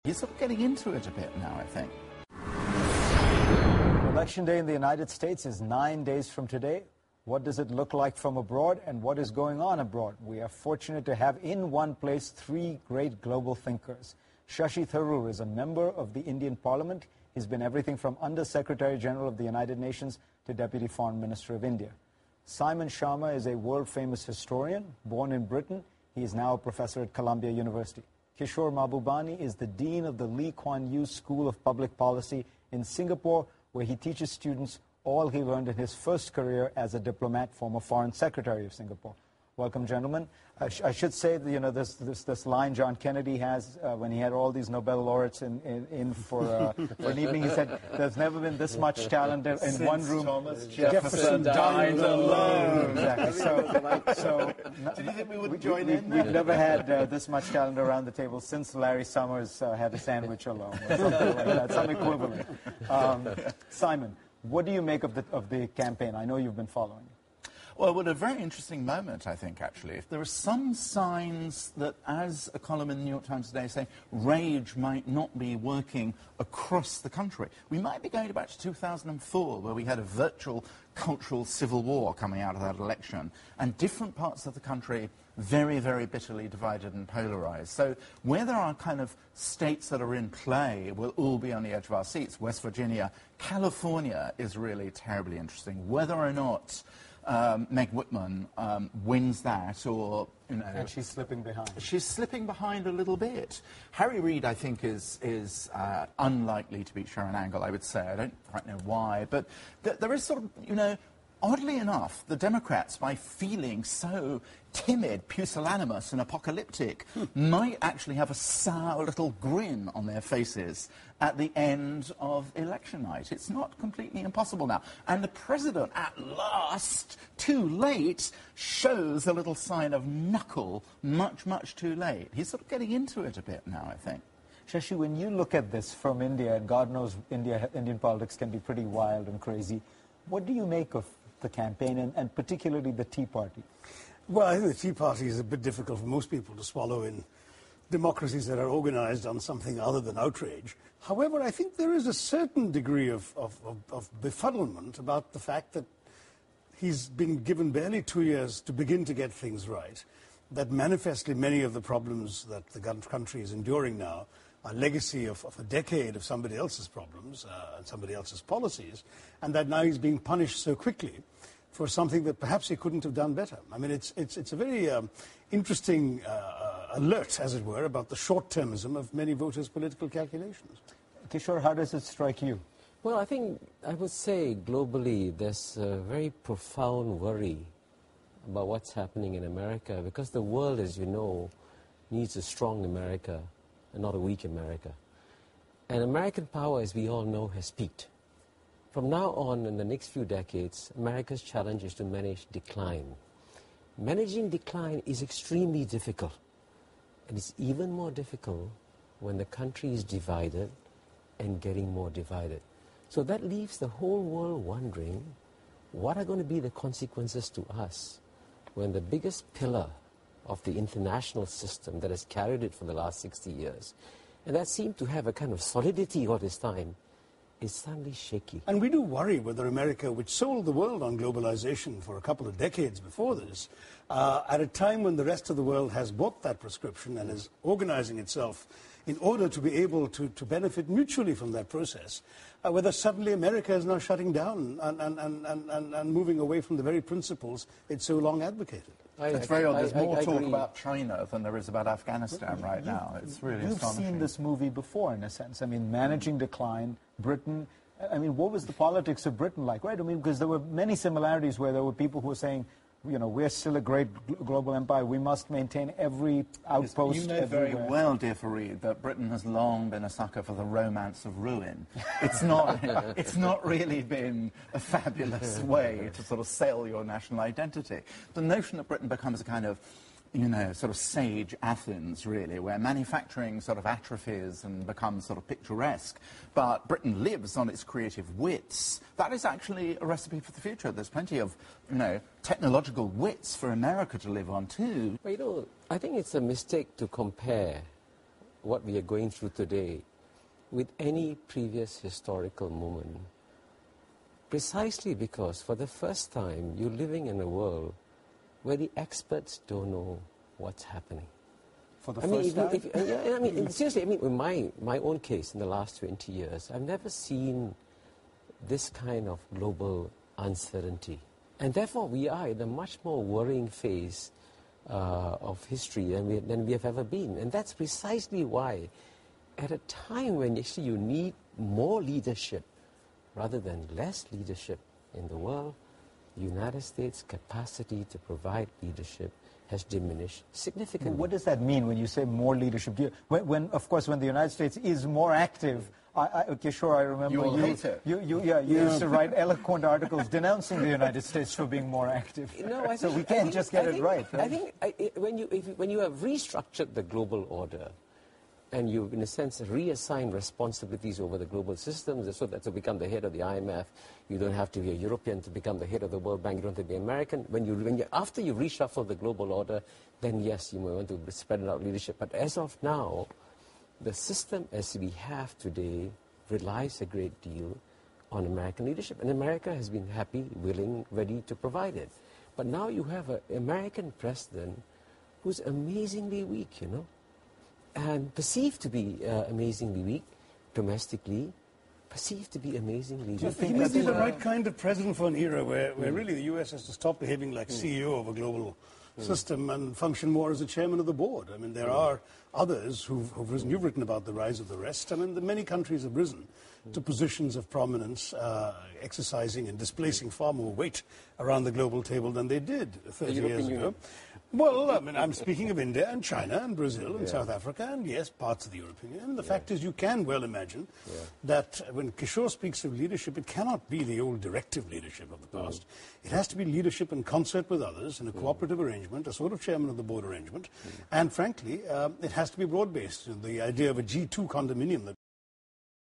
He's sort of getting into it a bit now, I think. Election day in the United States is 9 days from today. What does it look like from abroad, and what is going on abroad? We are fortunate to have in one place three great global thinkers. Shashi Tharoor is a member of the Indian Parliament. He's been everything from Under Secretary General of the United Nations to Deputy Foreign Minister of India. Simon Sharma is a world-famous historian, born in Britain. He is now a professor at Columbia University. Kishore Mahbubani is the Dean of the Lee Kuan Yew School of Public Policy in Singapore, where he teaches students all he learned in his first career as a diplomat, former Foreign Secretary of Singapore. Welcome, gentlemen. I should say that, you know, this line John Kennedy has when he had all these Nobel laureates in for an evening. He said, "There's never been this much talent in Since one room." Thomas Jefferson died alone. Exactly. So, did you think we would join in? We've never had this much talent around the table since Larry Summers had a sandwich alone, or something like that, some equivalent. Simon, what do you make of the campaign? I know you've been following it. Well, what a very interesting moment, I think, actually. There are some signs that, as a column in the New York Times today saying, rage might not be working across the country. We might be going back to 2004, where we had a virtual cultural civil war coming out of that election, and different parts of the country very, very bitterly divided and polarized. So where there are kind of states that are in play, we'll all be on the edge of our seats. West Virginia, California is really terribly interesting. Whether or not Meg Whitman wins that, or, you know... And she's slipping behind. She's slipping behind a little bit. Harry Reid, I think, is unlikely to beat Sharon Angle, I would say. I don't quite know why. But there is sort of, you know, oddly enough, the Democrats, by feeling so timid, pusillanimous and apocalyptic, might actually have a sour little grin on their faces at the end of election night. It's not completely impossible now. And the president, at last, too late, shows a little sign of knuckle much, much too late. He's sort of getting into it a bit now, I think. Shashi, when you look at this from India, and God knows Indian politics can be pretty wild and crazy, what do you make of the campaign, and particularly the Tea Party? Well, I think the Tea Party is a bit difficult for most people to swallow in democracies that are organized on something other than outrage. However, I think there is a certain degree of befuddlement about the fact that he's been given barely 2 years to begin to get things right, that manifestly many of the problems that the country is enduring now are legacy of a decade of somebody else's problems and somebody else's policies, and that now he's being punished so quickly for something that perhaps he couldn't have done better. I mean, it's a very interesting alert, as it were, about the short-termism of many voters' political calculations. Kishore, how does it strike you? Well, I think I would say globally there's a very profound worry about what's happening in America, because the world, as you know, needs a strong America and not a weak America. And American power, as we all know, has peaked. From now on, in the next few decades, America's challenge is to manage decline. Managing decline is extremely difficult. And it's even more difficult when the country is divided and getting more divided. So that leaves the whole world wondering, what are going to be the consequences to us when the biggest pillar of the international system that has carried it for the last 60 years, and that seemed to have a kind of solidity all this time, is suddenly shaky. And we do worry whether America, which sold the world on globalization for a couple of decades before this, at a time when the rest of the world has bought that prescription and is organizing itself in order to be able to benefit mutually from that process, whether suddenly America is now shutting down and moving away from the very principles it so long advocated. It's very odd. There's more talk about China than there is about Afghanistan right now. It's really astonishing. You've seen this movie before, in a sense. I mean, managing decline, Britain. I mean, what was the politics of Britain like, right? I mean, because there were many similarities where there were people who were saying, you know, we're still a great global empire. We must maintain every outpost. You know very well, dear Fareed, that Britain has long been a sucker for the romance of ruin. It's not really been a fabulous way to sort of sell your national identity. The notion that Britain becomes a kind of, you know, sort of sage Athens, really, where manufacturing sort of atrophies and becomes sort of picturesque, but Britain lives on its creative wits. That is actually a recipe for the future. There's plenty of, you know, technological wits for America to live on, too. Well, you know, I think it's a mistake to compare what we are going through today with any previous historical moment, precisely because for the first time you're living in a world where the experts don't know what's happening. For the first time? Seriously, in my own case, in the last 20 years, I've never seen this kind of global uncertainty. And therefore, we are in a much more worrying phase of history than we have ever been. And that's precisely why, at a time when actually you need more leadership rather than less leadership in the world, the United States' capacity to provide leadership has diminished significantly. What does that mean when you say more leadership? Of course, when the United States is more active, okay, sure, I remember you used to write eloquent articles denouncing the United States for being more active. No, so we can't just get it right. I think when you have restructured the global order, and you, in a sense, reassign responsibilities over the global systems, so that to become the head of the IMF, you don't have to be a European to become the head of the World Bank, you don't have to be American. After you reshuffle the global order, then yes, you may want to spread out leadership. But as of now, the system as we have today relies a great deal on American leadership. And America has been happy, willing, ready to provide it. But now you have an American president who's amazingly weak, and perceived to be amazingly weak domestically, perceived to be amazingly weak. He may be the right kind of president for an era where really the U.S. has to stop behaving like CEO of a global system and function more as a chairman of the board. I mean, there are others who've risen. You've written about the rise of the rest. I mean, many countries have risen to positions of prominence, exercising and displacing far more weight around the global table than they did 30 years ago. Well, I mean, I'm speaking of India and China and Brazil and South Africa and, yes, parts of the European Union. The fact is you can well imagine that when Kishore speaks of leadership, it cannot be the old directive leadership of the past. It has to be leadership in concert with others in a cooperative arrangement, a sort of chairman of the board arrangement. And, frankly, it has to be broad-based. The idea of a G2 condominium that